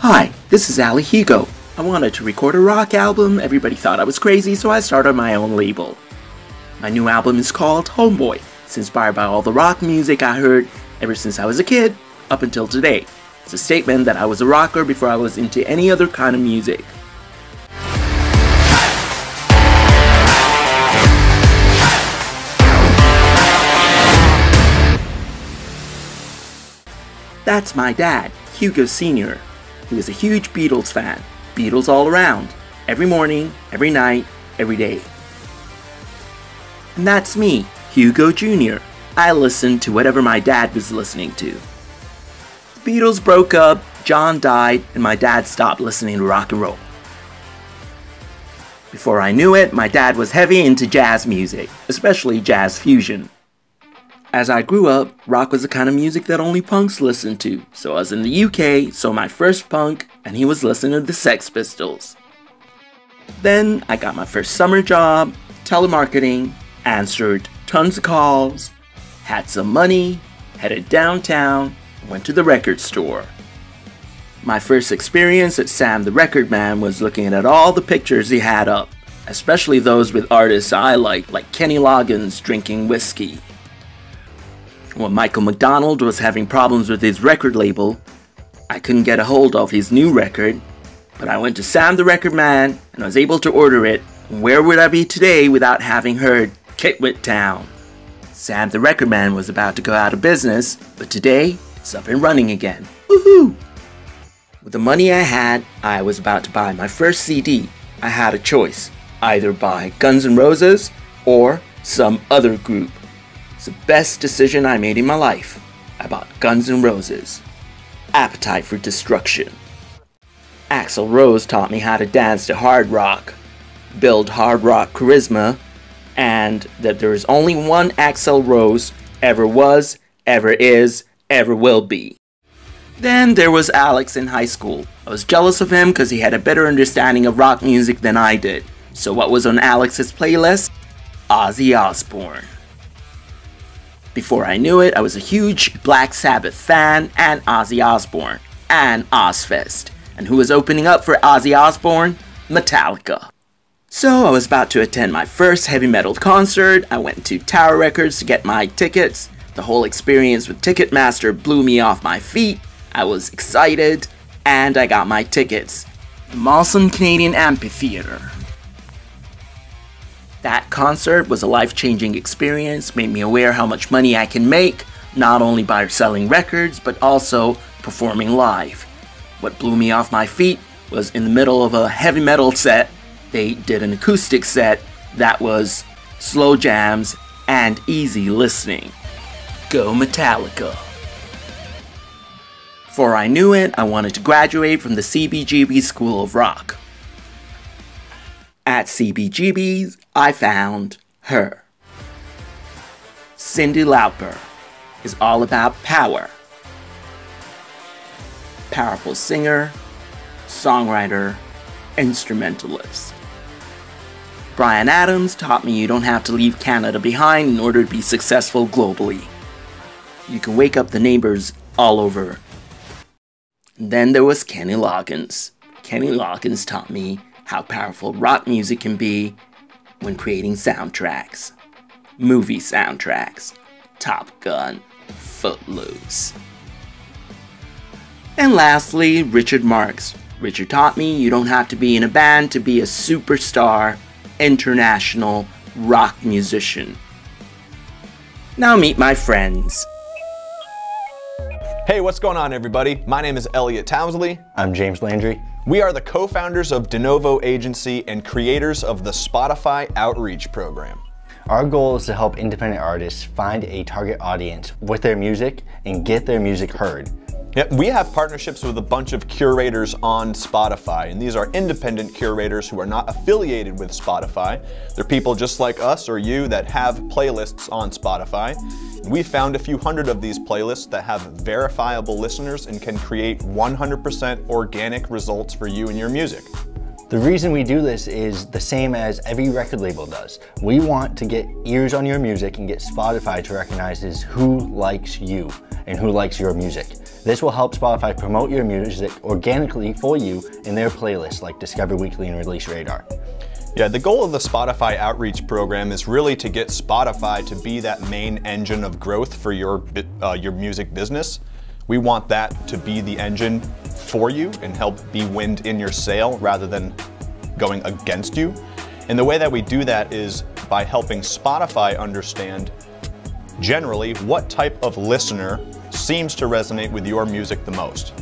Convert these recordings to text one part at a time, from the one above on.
Hi, this is Hugo. I wanted to record a rock album. Everybody thought I was crazy, so I started my own label. My new album is called Homeboy. It's inspired by all the rock music I heard ever since I was a kid up until today. It's a statement that I was a rocker before I was into any other kind of music. That's my dad, Hugo Sr. He was a huge Beatles fan. Beatles all around. Every morning, every night, every day. And that's me, Hugo Jr. I listened to whatever my dad was listening to. The Beatles broke up, John died, and my dad stopped listening to rock and roll. Before I knew it, my dad was heavy into jazz music, especially jazz fusion. As I grew up, rock was the kind of music that only punks listened to, so I was in the UK, saw my first punk, and he was listening to the Sex Pistols. Then I got my first summer job, telemarketing, answered tons of calls, had some money, headed downtown, went to the record store. My first experience at Sam the Record Man was looking at all the pictures he had up, especially those with artists I liked, like Kenny Loggins drinking whiskey. When Michael McDonald was having problems with his record label, I couldn't get a hold of his new record, but I went to Sam the Record Man and I was able to order it. Where would I be today without having heard Kitwit Town? Sam the Record Man was about to go out of business, but today it's up and running again. Woohoo! With the money I had, I was about to buy my first CD. I had a choice, either buy Guns N' Roses or some other group. It's the best decision I made in my life. I bought Guns N' Roses. Appetite for Destruction. Axl Rose taught me how to dance to hard rock, build hard rock charisma, and that there is only one Axl Rose ever was, ever is, ever will be. Then there was Alex in high school. I was jealous of him because he had a better understanding of rock music than I did. So what was on Alex's playlist? Ozzy Osbourne. Before I knew it, I was a huge Black Sabbath fan and Ozzy Osbourne and Ozfest. And who was opening up for Ozzy Osbourne? Metallica. So I was about to attend my first heavy metal concert. I went to Tower Records to get my tickets. The whole experience with Ticketmaster blew me off my feet. I was excited and I got my tickets. The Molson Canadian Amphitheatre. That concert was a life-changing experience, made me aware how much money I can make, not only by selling records, but also performing live. What blew me off my feet was in the middle of a heavy metal set, they did an acoustic set that was slow jams and easy listening. Go Metallica. Before I knew it, I wanted to graduate from the CBGB School of Rock. At CBGB's, I found her. Cyndi Lauper is all about power. Powerful singer, songwriter, instrumentalist. Bryan Adams taught me you don't have to leave Canada behind in order to be successful globally. You can wake up the neighbors all over. And then there was Kenny Loggins. Kenny Loggins taught me how powerful rock music can be when creating soundtracks. Movie soundtracks. Top Gun, Footloose. And lastly, Richard Marx. Richard taught me you don't have to be in a band to be a superstar, international rock musician. Now meet my friends. Hey, what's going on everybody? My name is Elliot Townsley. I'm James Landry. We are the co-founders of De Novo Agency and creators of the Spotify Outreach Program. Our goal is to help independent artists find a target audience with their music and get their music heard. Yep, we have partnerships with a bunch of curators on Spotify, and these are independent curators who are not affiliated with Spotify. They're people just like us or you that have playlists on Spotify. We found a few hundred of these playlists that have verifiable listeners and can create 100% organic results for you and your music. The reason we do this is the same as every record label does. We want to get ears on your music and get Spotify to recognize who likes you and who likes your music. This will help Spotify promote your music organically for you in their playlists like Discover Weekly and Release Radar. Yeah, the goal of the Spotify Outreach program is really to get Spotify to be that main engine of growth for your music business. We want that to be the engine for you and help be wind in your sail rather than going against you. And the way that we do that is by helping Spotify understand generally what type of listener seems to resonate with your music the most.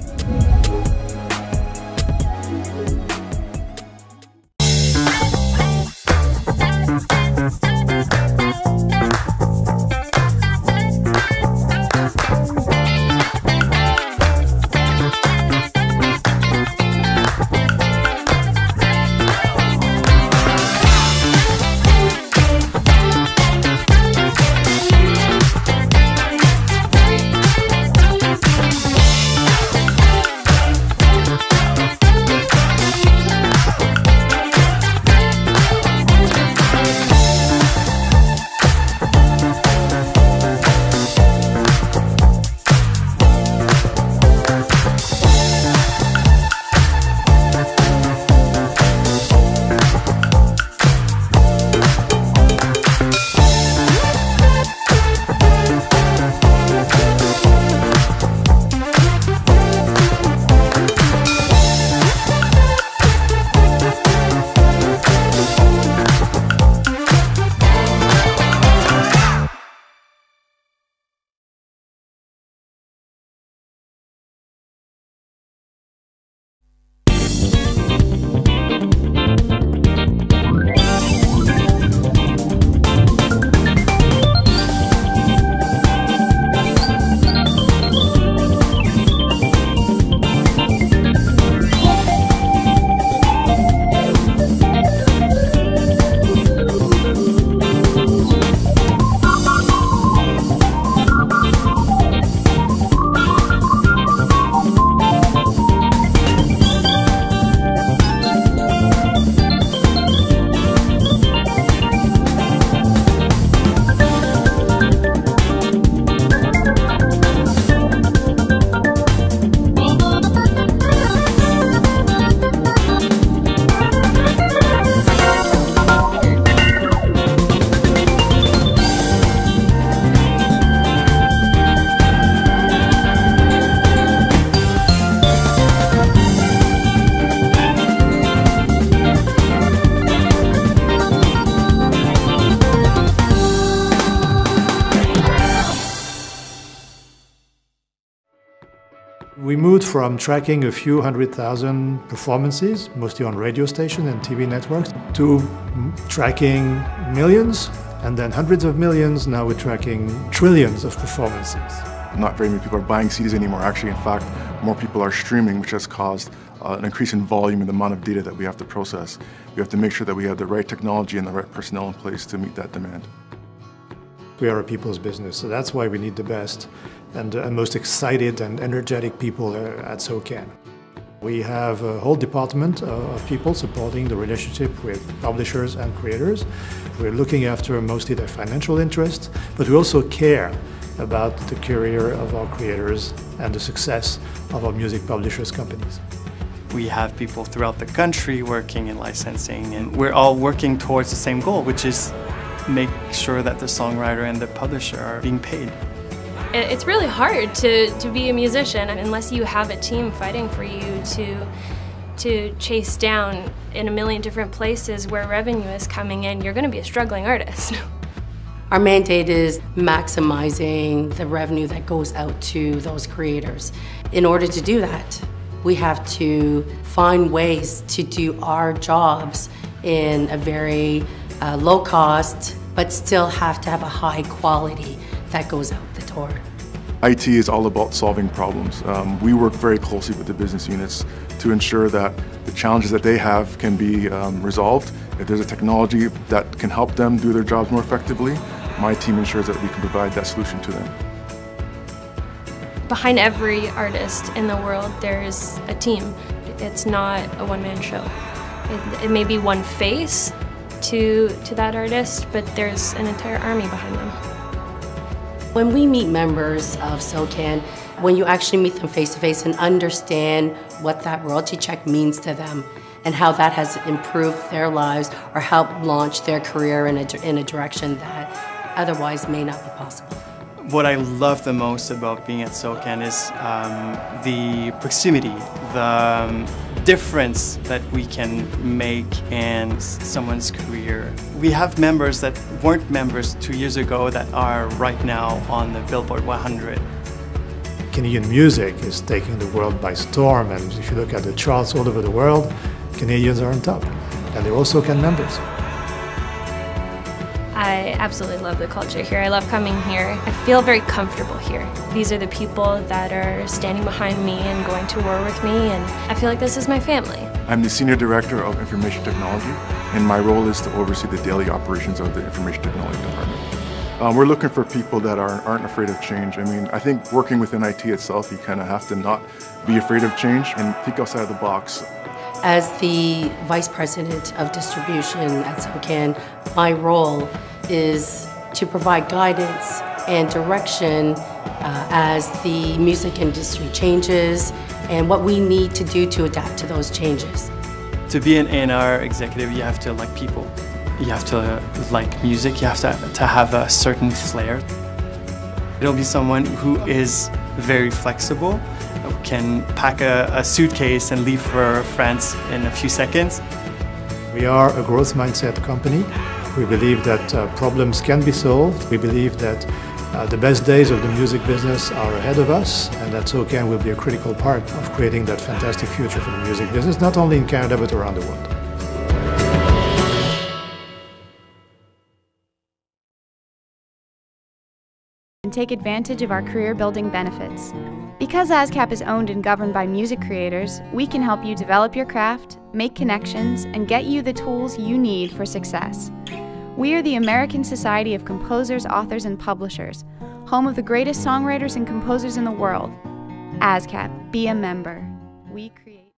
We moved from tracking a few 100,000 performances, mostly on radio station and TV networks, to tracking millions, and then hundreds of millions. Now we're tracking trillions of performances. Not very many people are buying CDs anymore. Actually, in fact, more people are streaming, which has caused an increase in volume and the amount of data that we have to process. We have to make sure that we have the right technology and the right personnel in place to meet that demand. We are a people's business, so that's why we need the best and most excited and energetic people at SOCAN. We have a whole department of people supporting the relationship with publishers and creators. We're looking after mostly their financial interests, but we also care about the career of our creators and the success of our music publishers companies. We have people throughout the country working in licensing, and we're all working towards the same goal, which is make sure that the songwriter and the publisher are being paid. It's really hard to be a musician unless you have a team fighting for you to chase down in a million different places where revenue is coming in. You're going to be a struggling artist. Our mandate is maximizing the revenue that goes out to those creators. In order to do that, we have to find ways to do our jobs in a very low cost, but still have to have a high quality that goes out the door. IT is all about solving problems. We work very closely with the business units to ensure that the challenges that they have can be resolved. If there's a technology that can help them do their jobs more effectively, my team ensures that we can provide that solution to them. Behind every artist in the world, there is a team. It's not a one-man show. It may be one face to that artist, but there's an entire army behind them. When we meet members of SOCAN, when you actually meet them face to face and understand what that royalty check means to them and how that has improved their lives or helped launch their career in a direction that otherwise may not be possible. What I love the most about being at SOCAN is the proximity, the difference that we can make in someone's career. We have members that weren't members 2 years ago that are right now on the Billboard 100. Canadian music is taking the world by storm, and if you look at the charts all over the world, Canadians are on top, and they're also SOCAN members. I absolutely love the culture here. I love coming here. I feel very comfortable here. These are the people that are standing behind me and going to war with me, and I feel like this is my family. I'm the Senior Director of Information Technology, and my role is to oversee the daily operations of the Information Technology Department. We're looking for people that aren't afraid of change. I mean, I think working within IT itself, you kind of have to not be afraid of change and think outside of the box. As the Vice President of Distribution at SOCAN, my role is to provide guidance and direction as the music industry changes and what we need to do to adapt to those changes. To be an A&R executive, you have to like people. You have to like music, you have to have a certain flair. It'll be someone who is very flexible, who can pack a suitcase and leave for France in a few seconds. We are a growth mindset company. We believe that problems can be solved. We believe that the best days of the music business are ahead of us, and that SOCAN will be a critical part of creating that fantastic future for the music business, not only in Canada but around the world. And take advantage of our career-building benefits. Because ASCAP is owned and governed by music creators, we can help you develop your craft, make connections, and get you the tools you need for success. We are the American Society of Composers, Authors, and Publishers, home of the greatest songwriters and composers in the world. ASCAP, be a member. We create.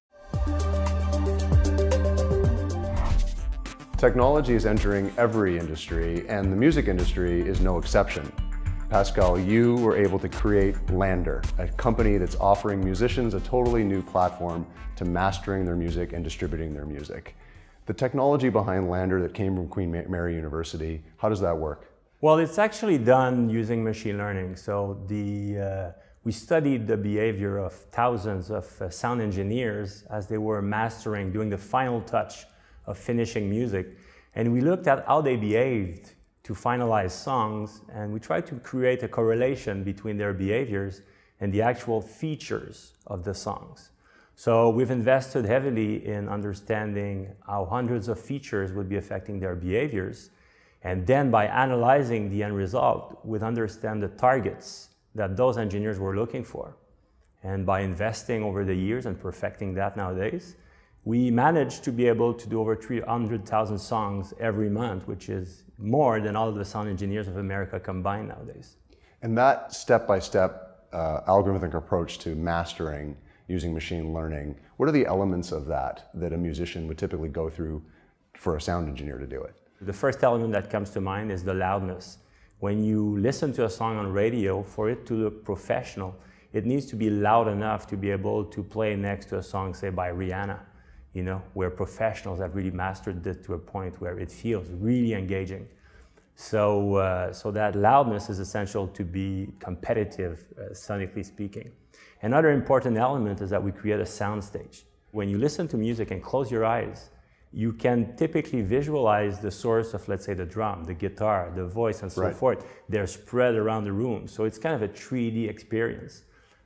Technology is entering every industry, and the music industry is no exception. Pascal, you were able to create LANDR, a company that's offering musicians a totally new platform to mastering their music and distributing their music. The technology behind LANDR that came from Queen Mary University, how does that work? Well, it's actually done using machine learning. So we studied the behavior of thousands of sound engineers as they were mastering, doing the final touch of finishing music. And we looked at how they behaved to finalize songs, and we tried to create a correlation between their behaviors and the actual features of the songs. So we've invested heavily in understanding how hundreds of features would be affecting their behaviors, and then by analyzing the end result, we'd understand the targets that those engineers were looking for. And by investing over the years and perfecting that nowadays, we managed to be able to do over 300,000 songs every month, which is more than all of the sound engineers of America combined nowadays. And that step-by-step algorithmic approach to mastering using machine learning, what are the elements of that that a musician would typically go through for a sound engineer to do it? The first element that comes to mind is the loudness. When you listen to a song on radio, for it to look professional, it needs to be loud enough to be able to play next to a song, say, by Rihanna, you know, where professionals have really mastered it to a point where it feels really engaging. So, so that loudness is essential to be competitive, sonically speaking. Another important element is that we create a sound stage. When you listen to music and close your eyes, you can typically visualize the source of, let's say, the drum, the guitar, the voice, and so forth. They're spread around the room. So it's kind of a 3D experience.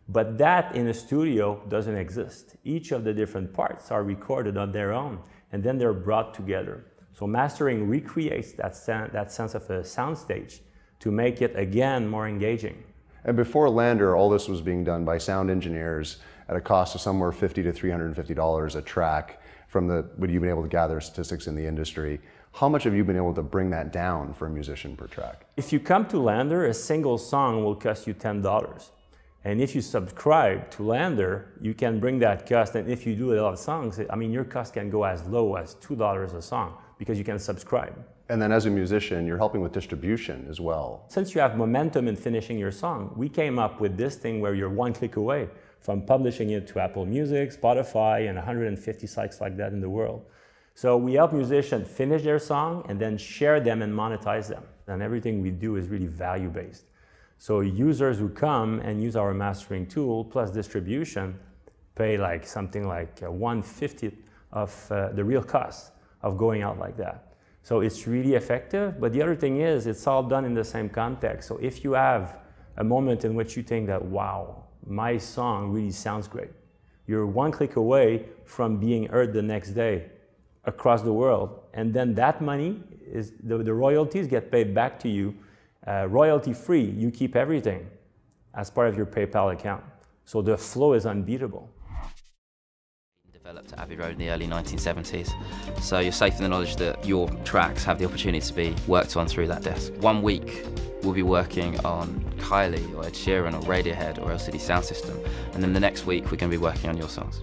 But that in a studio doesn't exist. Each of the different parts are recorded on their own, and then they're brought together. So mastering recreates that sense of a soundstage to make it, again, more engaging. And before LANDR, all this was being done by sound engineers at a cost of somewhere $50 to $350 a track from what you've been able to gather statistics in the industry. How much have you been able to bring that down for a musician per track? If you come to LANDR, a single song will cost you $10. And if you subscribe to Lander, you can bring that cost, and if you do a lot of songs, I mean, your cost can go as low as $2 a song because you can subscribe. And then as a musician, you're helping with distribution as well. Since you have momentum in finishing your song, we came up with this thing where you're one click away from publishing it to Apple Music, Spotify, and 150 sites like that in the world. So we help musicians finish their song and then share them and monetize them. And everything we do is really value-based. So users who come and use our mastering tool plus distribution pay like something like 1/50 of the real cost of going out like that. So it's really effective, but the other thing is it's all done in the same context. So if you have a moment in which you think that, wow, my song really sounds great, you're one click away from being heard the next day across the world, and then that money, is the royalties get paid back to you royalty free. You keep everything as part of your PayPal account. So the flow is unbeatable. Developed at Abbey Road in the early 1970s, so you're safe in the knowledge that your tracks have the opportunity to be worked on through that desk. 1 week we'll be working on Kylie or Ed Sheeran or Radiohead or LCD Sound System, and then the next week we're going to be working on your songs.